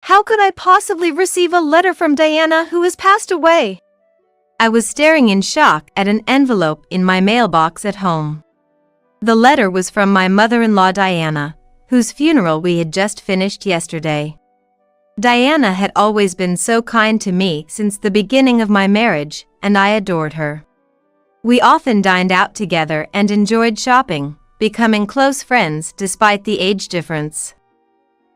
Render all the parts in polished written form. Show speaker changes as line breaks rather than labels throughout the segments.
How could I possibly receive a letter from Diana who has passed away? I was staring in shock at an envelope in my mailbox at home. The letter was from my mother-in-law Diana, whose funeral we had just finished yesterday. Diana had always been so kind to me since the beginning of my marriage, and I adored her. We often dined out together and enjoyed shopping, becoming close friends despite the age difference.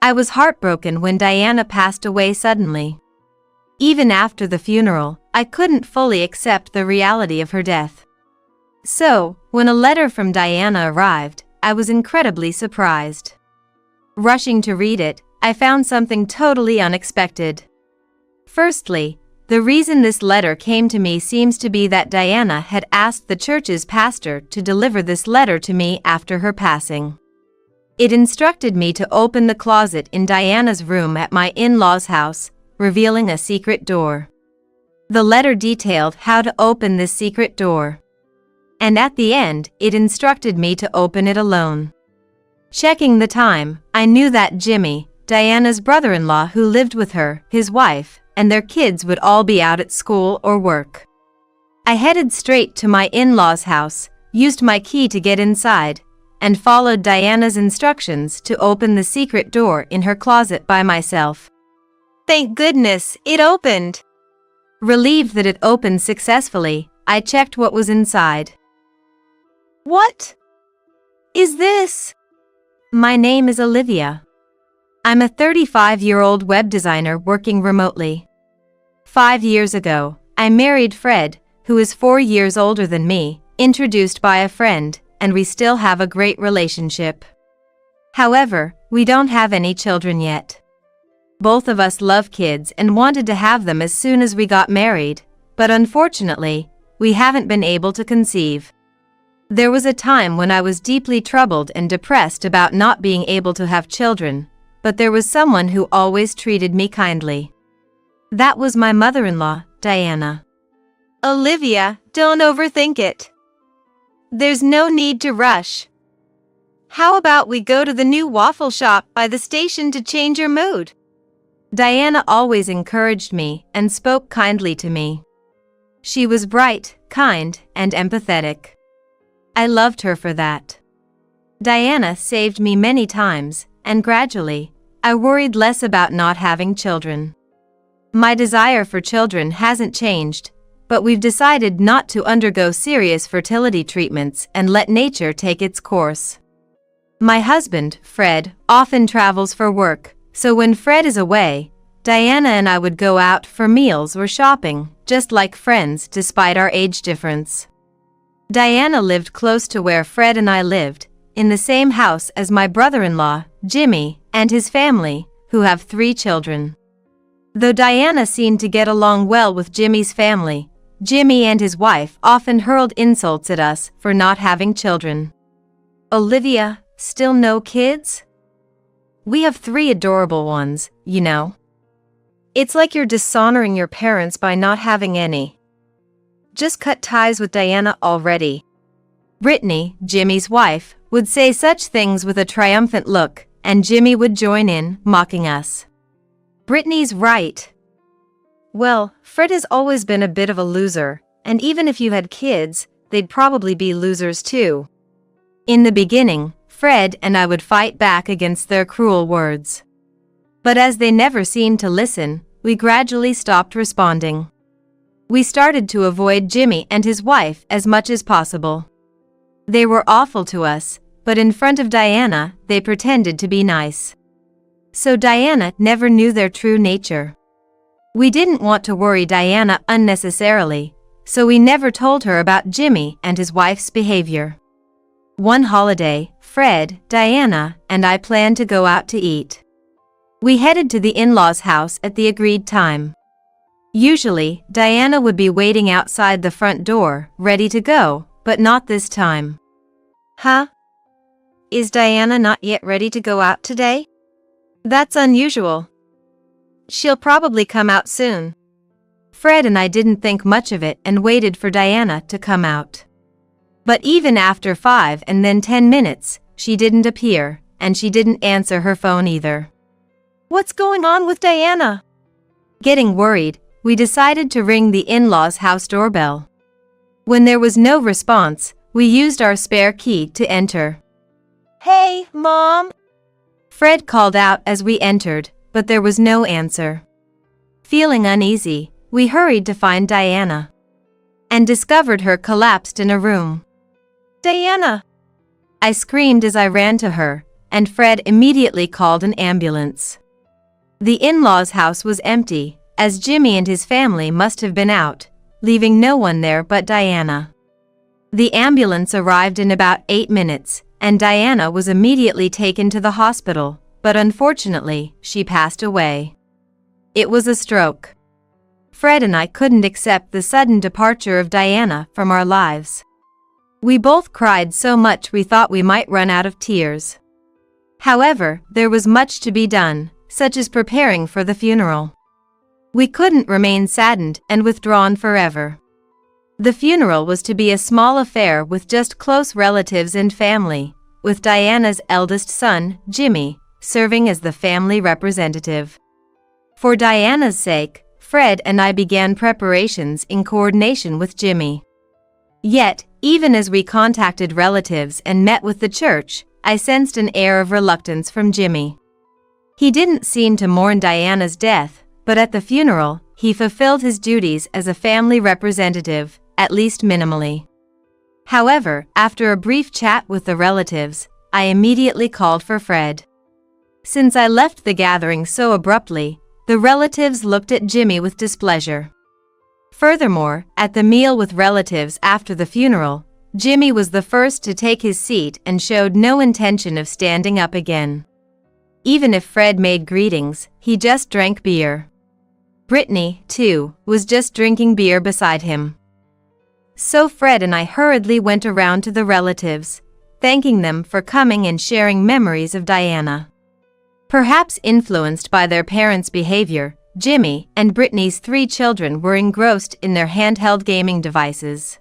I was heartbroken when Diana passed away suddenly. Even after the funeral, I couldn't fully accept the reality of her death. So, when a letter from Diana arrived, I was incredibly surprised. Rushing to read it, I found something totally unexpected. Firstly, the reason this letter came to me seems to be that Diana had asked the church's pastor to deliver this letter to me after her passing. It instructed me to open the closet in Diana's room at my in-laws' house, revealing a secret door. The letter detailed how to open this secret door. And at the end, it instructed me to open it alone. Checking the time, I knew that Jimmy, Diana's brother-in-law who lived with her, his wife, and their kids would all be out at school or work. I headed straight to my in-laws' house, used my key to get inside, and followed Diana's instructions to open the secret door in her closet by myself. Thank goodness, it opened! Relieved that it opened successfully, I checked what was inside. What is this? My name is Olivia. I'm a 35-year-old web designer working remotely. 5 years ago, I married Fred, who is 4 years older than me, introduced by a friend, and we still have a great relationship. However, we don't have any children yet. Both of us love kids and wanted to have them as soon as we got married, but unfortunately, we haven't been able to conceive. There was a time when I was deeply troubled and depressed about not being able to have children, but there was someone who always treated me kindly. That was my mother-in-law, Diana. Olivia, don't overthink it. There's no need to rush. How about we go to the new waffle shop by the station to change your mood? Diana always encouraged me and spoke kindly to me. She was bright, kind, and empathetic. I loved her for that. Diana saved me many times, and gradually, I worried less about not having children. My desire for children hasn't changed, but we've decided not to undergo serious fertility treatments and let nature take its course. My husband, Fred, often travels for work, so when Fred is away, Diana and I would go out for meals or shopping, just like friends despite our age difference. Diana lived close to where Fred and I lived, in the same house as my brother-in-law, Jimmy, and his family, who have 3 children. Though Diana seemed to get along well with Jimmy's family, Jimmy and his wife often hurled insults at us for not having children. Olivia, still no kids? We have 3 adorable ones, you know. It's like you're dishonoring your parents by not having any. Just cut ties with Diana already. Brittany, Jimmy's wife, would say such things with a triumphant look, and Jimmy would join in, mocking us. Brittany's right. Well, Fred has always been a bit of a loser, and even if you had kids, they'd probably be losers too. In the beginning, Fred and I would fight back against their cruel words. But as they never seemed to listen, we gradually stopped responding. We started to avoid Jimmy and his wife as much as possible. They were awful to us, but in front of Diana, they pretended to be nice. So Diana never knew their true nature. We didn't want to worry Diana unnecessarily, so we never told her about Jimmy and his wife's behavior. One holiday, Fred, Diana, and I planned to go out to eat. We headed to the in-laws' house at the agreed time. Usually, Diana would be waiting outside the front door, ready to go, but not this time. Huh? Is Diana not yet ready to go out today? That's unusual. She'll probably come out soon. Fred and I didn't think much of it and waited for Diana to come out. But even after 5 and then 10 minutes, she didn't appear, and she didn't answer her phone either. What's going on with Diana? Getting worried, we decided to ring the in-laws' house doorbell. When there was no response, we used our spare key to enter. "Hey, Mom!" Fred called out as we entered, but there was no answer. Feeling uneasy, we hurried to find Diana and discovered her collapsed in a room. "Diana!" I screamed as I ran to her, and Fred immediately called an ambulance. The in-laws' house was empty, as Jimmy and his family must have been out, leaving no one there but Diana. The ambulance arrived in about 8 minutes, and Diana was immediately taken to the hospital, but unfortunately, she passed away. It was a stroke. Fred and I couldn't accept the sudden departure of Diana from our lives. We both cried so much we thought we might run out of tears. However, there was much to be done, such as preparing for the funeral. We couldn't remain saddened and withdrawn forever. The funeral was to be a small affair with just close relatives and family, with Diana's eldest son, Jimmy, serving as the family representative. For Diana's sake, Fred and I began preparations in coordination with Jimmy. Yet, even as we contacted relatives and met with the church, I sensed an air of reluctance from Jimmy. He didn't seem to mourn Diana's death, but at the funeral, he fulfilled his duties as a family representative, at least minimally. However, after a brief chat with the relatives, I immediately called for Fred. Since I left the gathering so abruptly, the relatives looked at Jimmy with displeasure. Furthermore, at the meal with relatives after the funeral, Jimmy was the first to take his seat and showed no intention of standing up again. Even if Fred made greetings, he just drank beer. Brittany, too, was just drinking beer beside him. So Fred and I hurriedly went around to the relatives, thanking them for coming and sharing memories of Diana. Perhaps influenced by their parents' behavior, Jimmy and Brittany's 3 children were engrossed in their handheld gaming devices,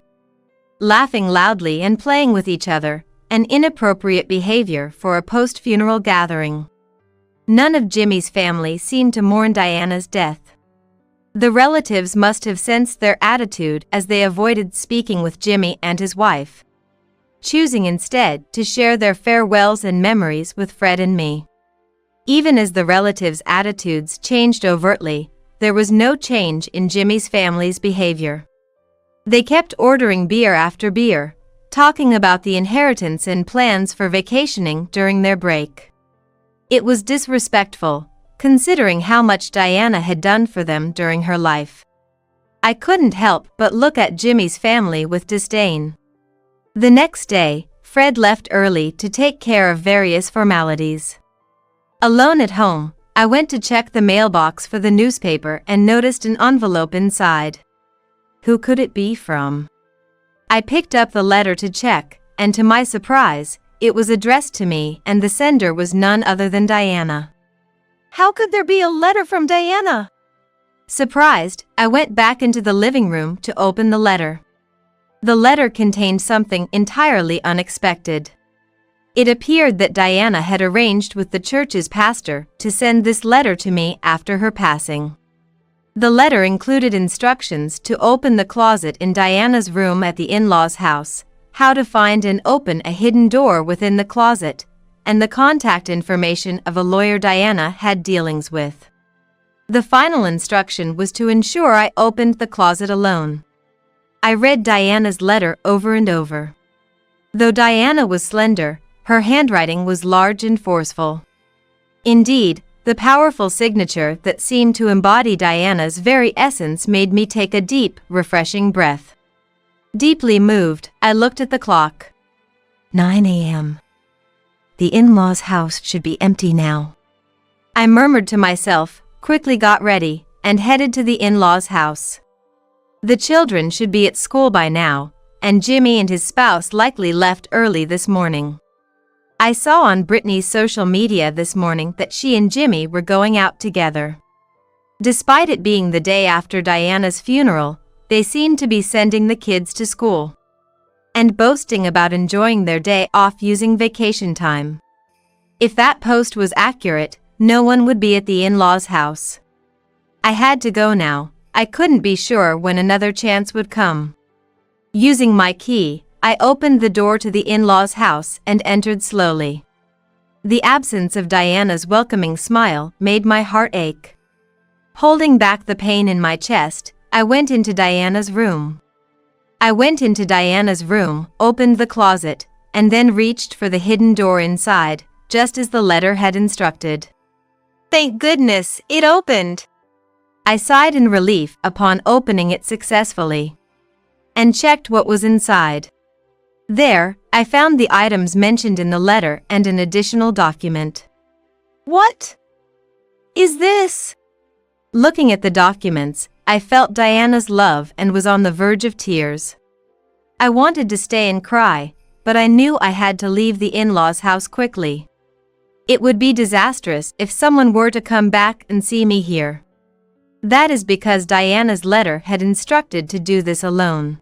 laughing loudly and playing with each other, an inappropriate behavior for a post-funeral gathering. None of Jimmy's family seemed to mourn Diana's death. The relatives must have sensed their attitude as they avoided speaking with Jimmy and his wife, choosing instead to share their farewells and memories with Fred and me. Even as the relatives' attitudes changed overtly, there was no change in Jimmy's family's behavior. They kept ordering beer after beer, talking about the inheritance and plans for vacationing during their break. It was disrespectful, considering how much Diana had done for them during her life. I couldn't help but look at Jimmy's family with disdain. The next day, Fred left early to take care of various formalities. Alone at home, I went to check the mailbox for the newspaper and noticed an envelope inside. Who could it be from? I picked up the letter to check, and to my surprise, it was addressed to me and the sender was none other than Diana. How could there be a letter from Diana? Surprised, I went back into the living room to open the letter. The letter contained something entirely unexpected. It appeared that Diana had arranged with the church's pastor to send this letter to me after her passing. The letter included instructions to open the closet in Diana's room at the in-laws' house, how to find and open a hidden door within the closet, and the contact information of a lawyer Diana had dealings with. The final instruction was to ensure I opened the closet alone. I read Diana's letter over and over. Though Diana was slender, her handwriting was large and forceful. Indeed, the powerful signature that seemed to embody Diana's very essence made me take a deep, refreshing breath. Deeply moved, I looked at the clock. 9 a.m. The in-laws' house should be empty now. I murmured to myself, quickly got ready, and headed to the in-laws' house. The children should be at school by now, and Jimmy and his spouse likely left early this morning. I saw on Brittany's social media this morning that she and Jimmy were going out together. Despite it being the day after Diana's funeral, they seemed to be sending the kids to school and boasting about enjoying their day off using vacation time. If that post was accurate, no one would be at the in-laws' house. I had to go now. I couldn't be sure when another chance would come. Using my key, I opened the door to the in-laws' house and entered slowly. The absence of Diana's welcoming smile made my heart ache. Holding back the pain in my chest, I went into Diana's room. Opened the closet, and then reached for the hidden door inside, just as the letter had instructed. Thank goodness, it opened! I sighed in relief upon opening it successfully, and checked what was inside. There, I found the items mentioned in the letter and an additional document. What is this? Looking at the documents, I felt Diana's love and was on the verge of tears. I wanted to stay and cry, but I knew I had to leave the in-laws' house quickly. It would be disastrous if someone were to come back and see me here. That is because Diana's letter had instructed to do this alone.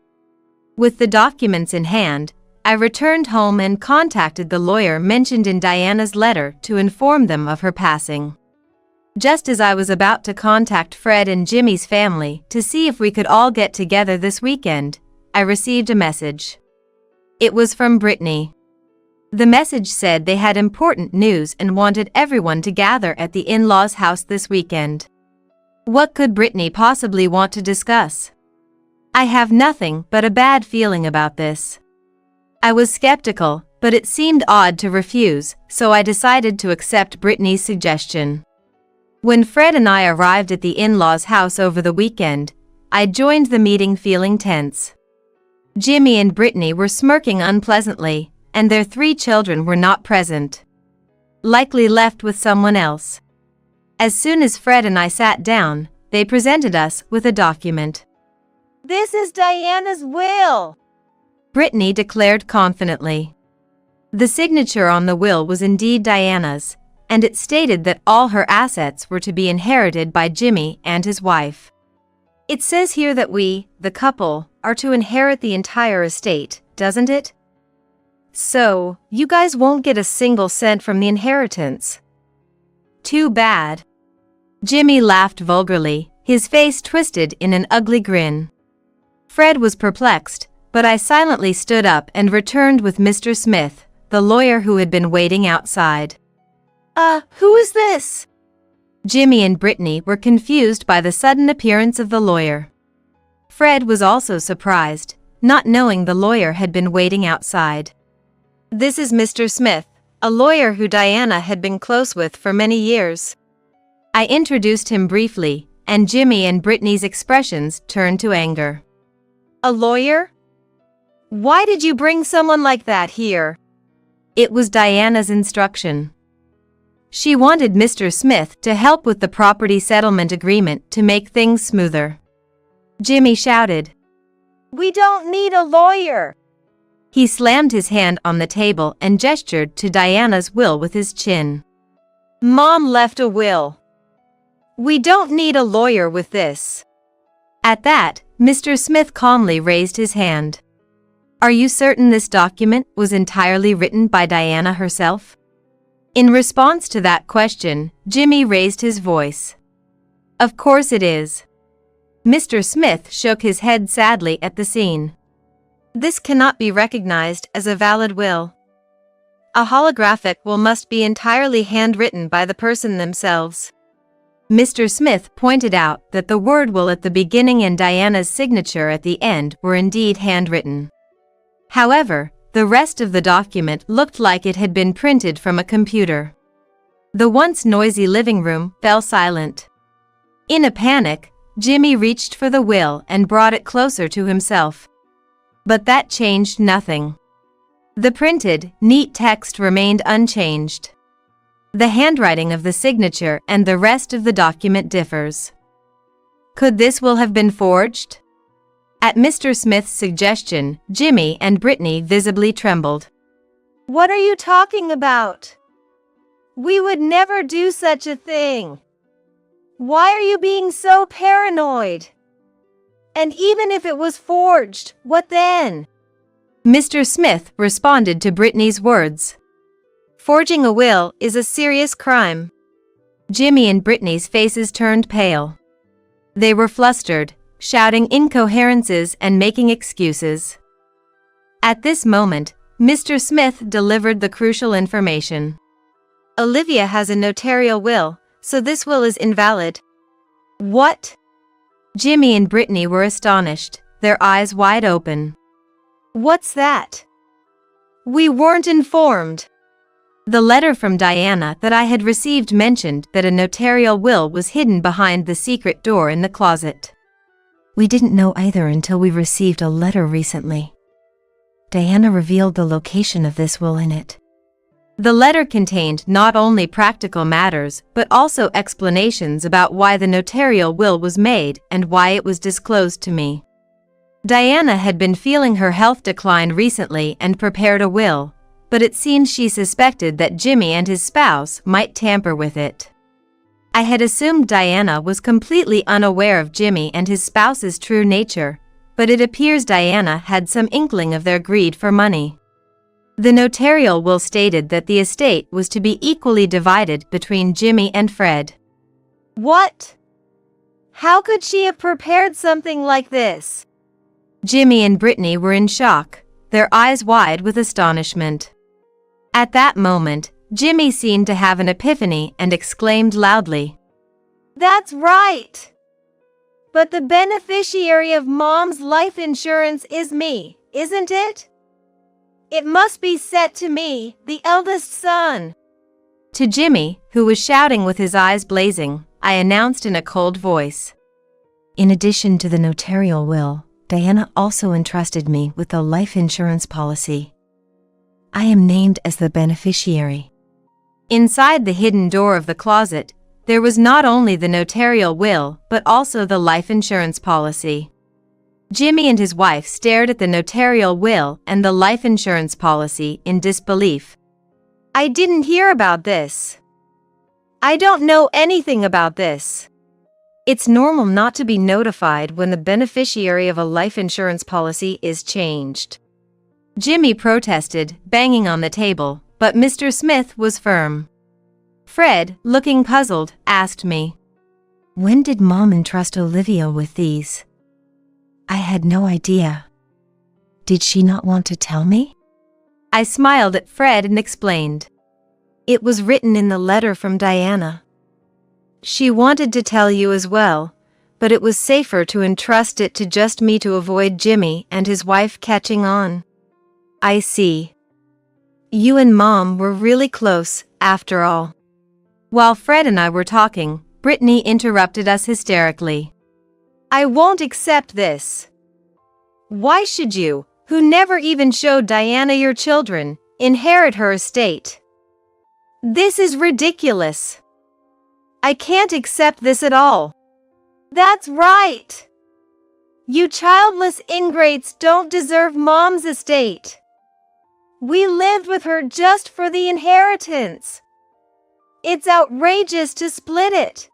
With the documents in hand, I returned home and contacted the lawyer mentioned in Diana's letter to inform them of her passing. Just as I was about to contact Fred and Jimmy's family to see if we could all get together this weekend, I received a message. It was from Brittany. The message said they had important news and wanted everyone to gather at the in-laws' house this weekend. What could Brittany possibly want to discuss? I have nothing but a bad feeling about this. I was skeptical, but it seemed odd to refuse, so I decided to accept Brittany's suggestion. When Fred and I arrived at the in-laws' house over the weekend, I joined the meeting feeling tense. Jimmy and Brittany were smirking unpleasantly, and their 3 children were not present. Likely left with someone else. As soon as Fred and I sat down, they presented us with a document. This is Diana's will, Brittany declared confidently. The signature on the will was indeed Diana's, and it stated that all her assets were to be inherited by Jimmy and his wife. It says here that we, the couple, are to inherit the entire estate, doesn't it? So, you guys won't get a single cent from the inheritance. Too bad. Jimmy laughed vulgarly, his face twisted in an ugly grin. Fred was perplexed, but I silently stood up and returned with Mr. Smith, the lawyer who had been waiting outside. Who is this? Jimmy and Brittany were confused by the sudden appearance of the lawyer. Fred was also surprised, not knowing the lawyer had been waiting outside. This is Mr. Smith, a lawyer who Diana had been close with for many years. I introduced him briefly, and Jimmy and Brittany's expressions turned to anger. A lawyer? Why did you bring someone like that here? It was Diana's instruction. She wanted Mr. Smith to help with the property settlement agreement to make things smoother. Jimmy shouted. We don't need a lawyer. He slammed his hand on the table and gestured to Diana's will with his chin. Mom left a will. We don't need a lawyer with this. At that, Mr. Smith calmly raised his hand. Are you certain this document was entirely written by Diana herself? In response to that question, Jimmy raised his voice. Of course it is. Mr. Smith shook his head sadly at the scene. This cannot be recognized as a valid will. A holographic will must be entirely handwritten by the person themselves. Mr. Smith pointed out that the word will at the beginning and Diana's signature at the end were indeed handwritten. However, the rest of the document looked like it had been printed from a computer. The once noisy living room fell silent. In a panic, Jimmy reached for the will and brought it closer to himself. But that changed nothing. The printed, neat text remained unchanged. The handwriting of the signature and the rest of the document differs. Could this will have been forged? At Mr. Smith's suggestion, Jimmy and Brittany visibly trembled. What are you talking about? We would never do such a thing. Why are you being so paranoid? And even if it was forged, what then? Mr. Smith responded to Brittany's words. Forging a will is a serious crime. Jimmy and Brittany's faces turned pale. They were flustered, shouting incoherences and making excuses. At this moment, Mr. Smith delivered the crucial information. Olivia has a notarial will, so this will is invalid. What? Jimmy and Brittany were astonished, their eyes wide open. What's that? We weren't informed. The letter from Diana that I had received mentioned that a notarial will was hidden behind the secret door in the closet. We didn't know either until we received a letter recently. Diana revealed the location of this will in it. The letter contained not only practical matters but also explanations about why the notarial will was made and why it was disclosed to me. Diana had been feeling her health decline recently and prepared a will, but it seems she suspected that Jimmy and his spouse might tamper with it. I had assumed Diana was completely unaware of Jimmy and his spouse's true nature, but it appears Diana had some inkling of their greed for money. The notarial will stated that the estate was to be equally divided between Jimmy and Fred. What? How could she have prepared something like this? Jimmy and Brittany were in shock, their eyes wide with astonishment. At that moment, Jimmy seemed to have an epiphany and exclaimed loudly, "That's right! But the beneficiary of Mom's life insurance is me, isn't it? It must be set to me, the eldest son." To Jimmy, who was shouting with his eyes blazing, I announced in a cold voice, "In addition to the notarial will, Diana also entrusted me with the life insurance policy. I am named as the beneficiary." Inside the hidden door of the closet, there was not only the notarial will but also the life insurance policy. Jimmy and his wife stared at the notarial will and the life insurance policy in disbelief. "I didn't hear about this. I don't know anything about this." It's normal not to be notified when the beneficiary of a life insurance policy is changed. Jimmy protested, banging on the table, but Mr. Smith was firm. Fred, looking puzzled, asked me, "When did Mom entrust Olivia with these?" I had no idea. Did she not want to tell me? I smiled at Fred and explained. It was written in the letter from Diana. She wanted to tell you as well, but it was safer to entrust it to just me to avoid Jimmy and his wife catching on. I see. You and Mom were really close, after all. While Fred and I were talking, Brittany interrupted us hysterically. "I won't accept this. Why should you, who never even showed Diana your children, inherit her estate? This is ridiculous. I can't accept this at all." "That's right. You childless ingrates don't deserve Mom's estate. We lived with her just for the inheritance. It's outrageous to split it.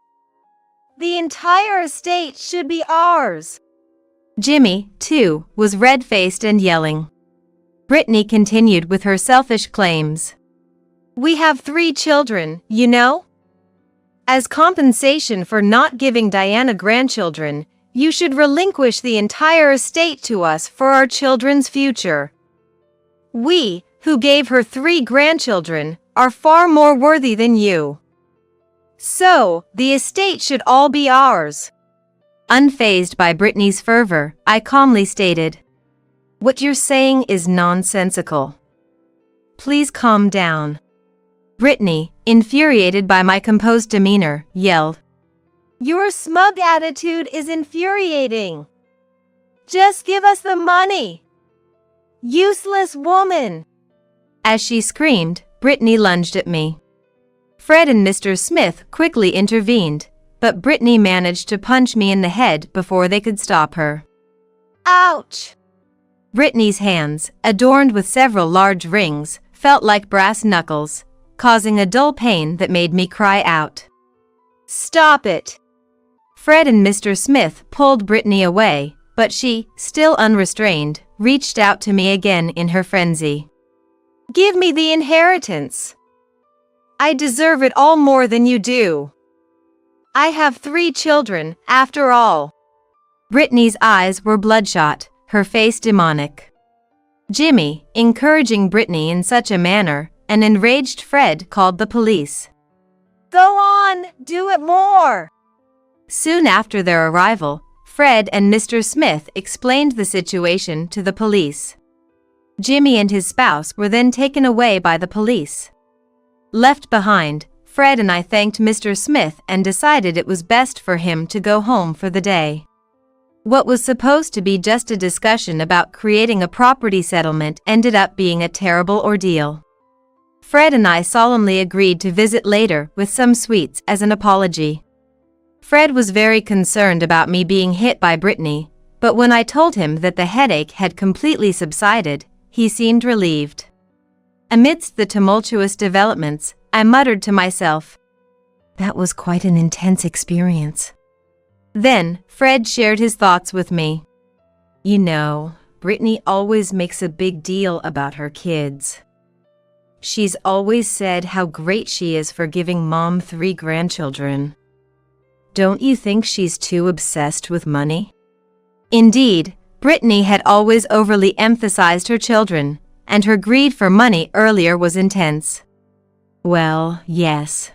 The entire estate should be ours." Jimmy, too, was red-faced and yelling. Brittany continued with her selfish claims. "We have 3 children, you know? As compensation for not giving Diana grandchildren, you should relinquish the entire estate to us for our children's future. We, who gave her 3 grandchildren, are far more worthy than you. So, the estate should all be ours." Unfazed by Brittany's fervor, I calmly stated, "What you're saying is nonsensical. Please calm down." Brittany, infuriated by my composed demeanor, yelled, "Your smug attitude is infuriating. Just give us the money. Useless woman." As she screamed, Brittany lunged at me. Fred and Mr. Smith quickly intervened, but Brittany managed to punch me in the head before they could stop her. Ouch! Brittany's hands, adorned with several large rings, felt like brass knuckles, causing a dull pain that made me cry out. "Stop it!" Fred and Mr. Smith pulled Brittany away, but she, still unrestrained, reached out to me again in her frenzy. "Give me the inheritance. I deserve it all more than you do." I have 3 children, after all. Brittany's eyes were bloodshot, her face demonic. Jimmy, encouraging Brittany in such a manner, an enraged Fred called the police.
Go on, do it more.
Soon after their arrival, Fred and Mr. Smith explained the situation to the police. Jimmy and his spouse were then taken away by the police. Left behind, Fred and I thanked Mr. Smith and decided it was best for him to go home for the day. What was supposed to be just a discussion about creating a property settlement ended up being a terrible ordeal. Fred and I solemnly agreed to visit later with some sweets as an apology. Fred was very concerned about me being hit by Brittany, but when I told him that the headache had completely subsided, he seemed relieved. Amidst the tumultuous developments, I muttered to myself, "That was quite an intense experience." Then, Fred shared his thoughts with me. "You know, Brittany always makes a big deal about her kids. She's always said how great she is for giving Mom 3 grandchildren. Don't you think she's too obsessed with money?" Indeed, Brittany had always overly emphasized her children, and her greed for money earlier was intense. Well, yes.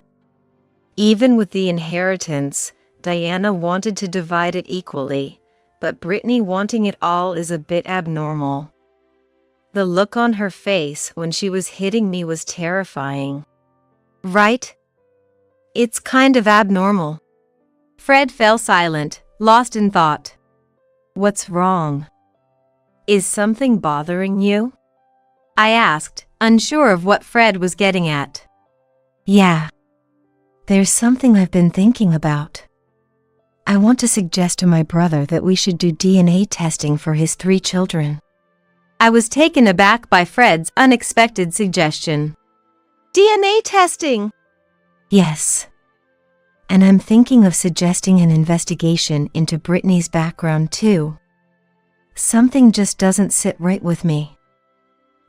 Even with the inheritance, Diana wanted to divide it equally, but Brittany wanting it all is a bit abnormal. The look on her face when she was hitting me was terrifying. Right? It's kind of abnormal. Fred fell silent, lost in thought. What's wrong? Is something bothering you? I asked, unsure of what Fred was getting at. Yeah. There's something I've been thinking about. I want to suggest to my brother that we should do DNA testing for his 3 children. I was taken aback by Fred's unexpected suggestion. DNA testing? Yes. And I'm thinking of suggesting an investigation into Brittany's background too. Something just doesn't sit right with me.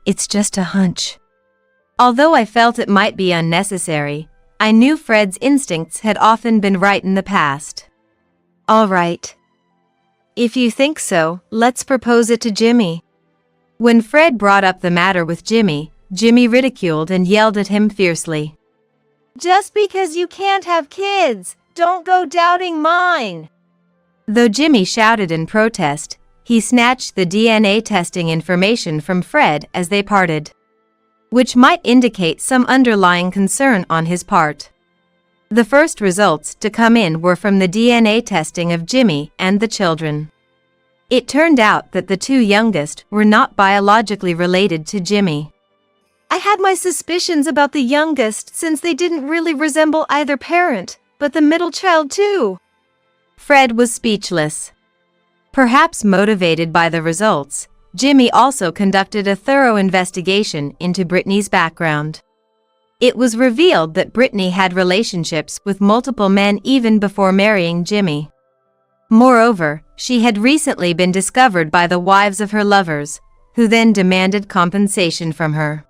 It's just a hunch. Although I felt it might be unnecessary, I knew Fred's instincts had often been right in the past. All right. If you think so, let's propose it to Jimmy. When Fred brought up the matter with Jimmy, Jimmy ridiculed and yelled at him fiercely.
Just because you can't have kids, don't go doubting mine.
Though Jimmy shouted in protest, he snatched the DNA testing information from Fred as they parted, which might indicate some underlying concern on his part. The first results to come in were from the DNA testing of Jimmy and the children. It turned out that the 2 youngest were not biologically related to Jimmy.
I had my suspicions about the youngest since they didn't really resemble either parent, but the middle child too.
Fred was speechless. Perhaps motivated by the results, Jimmy also conducted a thorough investigation into Brittany's background. It was revealed that Brittany had relationships with multiple men even before marrying Jimmy. Moreover, she had recently been discovered by the wives of her lovers, who then demanded compensation from her.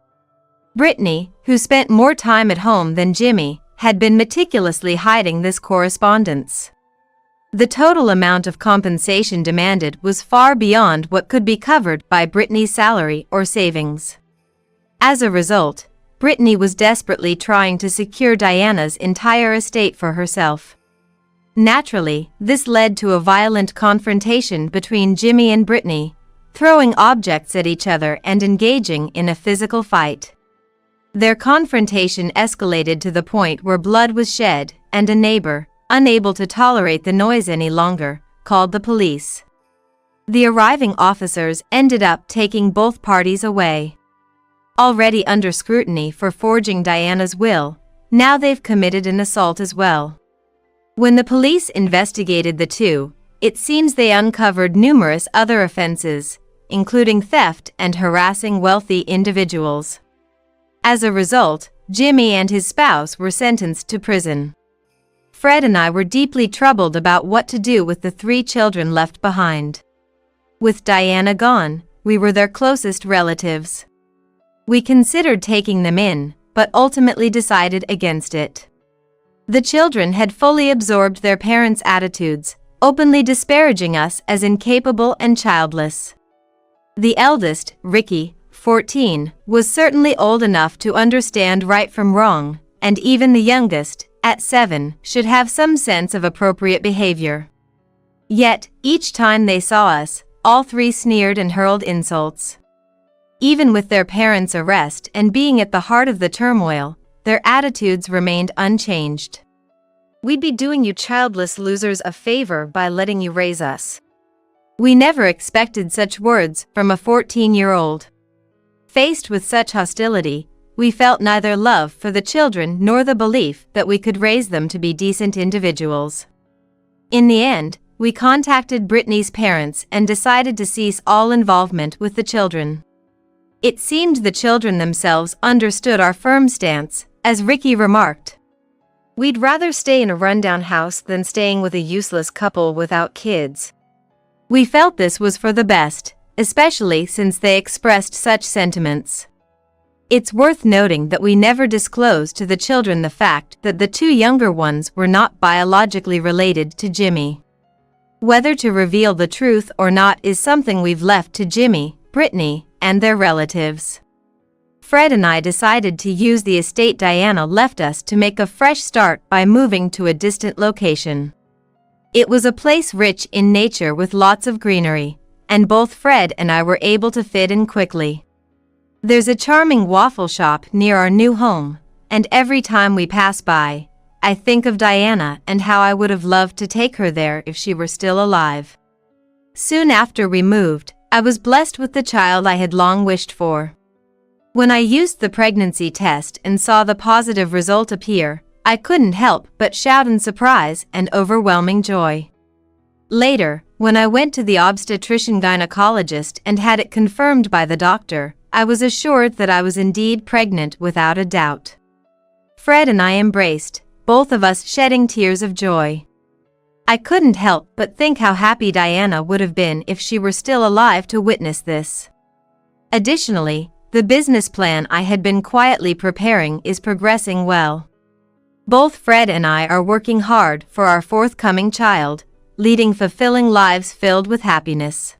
Brittany, who spent more time at home than Jimmy, had been meticulously hiding this correspondence. The total amount of compensation demanded was far beyond what could be covered by Brittany's salary or savings. As a result, Brittany was desperately trying to secure Diana's entire estate for herself. Naturally, this led to a violent confrontation between Jimmy and Brittany, throwing objects at each other and engaging in a physical fight. Their confrontation escalated to the point where blood was shed, and a neighbor, unable to tolerate the noise any longer, called the police. The arriving officers ended up taking both parties away. Already under scrutiny for forging Diana's will, now they've committed an assault as well. When the police investigated the 2, it seems they uncovered numerous other offenses, including theft and harassing wealthy individuals. As a result, Jimmy and his spouse were sentenced to prison. Fred and I were deeply troubled about what to do with the 3 children left behind. With Diana gone, we were their closest relatives. We considered taking them in, but ultimately decided against it. The children had fully absorbed their parents' attitudes, openly disparaging us as incapable and childless. The eldest, Ricky, 14, was certainly old enough to understand right from wrong, and even the youngest, at 7, should have some sense of appropriate behavior. Yet, each time they saw us, all three sneered and hurled insults. Even with their parents' arrest and being at the heart of the turmoil, their attitudes remained unchanged.
We'd be doing you childless losers a favor by letting you raise us.
We never expected such words from a 14-year-old. Faced with such hostility, we felt neither love for the children nor the belief that we could raise them to be decent individuals. In the end, we contacted Brittany's parents and decided to cease all involvement with the children. It seemed the children themselves understood our firm stance, as Ricky remarked.
We'd rather stay in a rundown house than staying with a useless couple without kids.
We felt this was for the best, especially since they expressed such sentiments. It's worth noting that we never disclosed to the children the fact that the two younger ones were not biologically related to Jimmy. Whether to reveal the truth or not is something we've left to Jimmy, Brittany, and their relatives. Fred and I decided to use the estate Diana left us to make a fresh start by moving to a distant location. It was a place rich in nature with lots of greenery, and both Fred and I were able to fit in quickly. There's a charming waffle shop near our new home, and every time we pass by, I think of Diana and how I would have loved to take her there if she were still alive. Soon after we moved, I was blessed with the child I had long wished for. When I used the pregnancy test and saw the positive result appear, I couldn't help but shout in surprise and overwhelming joy. Later, when I went to the obstetrician-gynecologist and had it confirmed by the doctor, I was assured that I was indeed pregnant without a doubt. Fred and I embraced, both of us shedding tears of joy. I couldn't help but think how happy Diana would have been if she were still alive to witness this. Additionally, the business plan I had been quietly preparing is progressing well. Both Fred and I are working hard for our forthcoming child, leading fulfilling lives filled with happiness.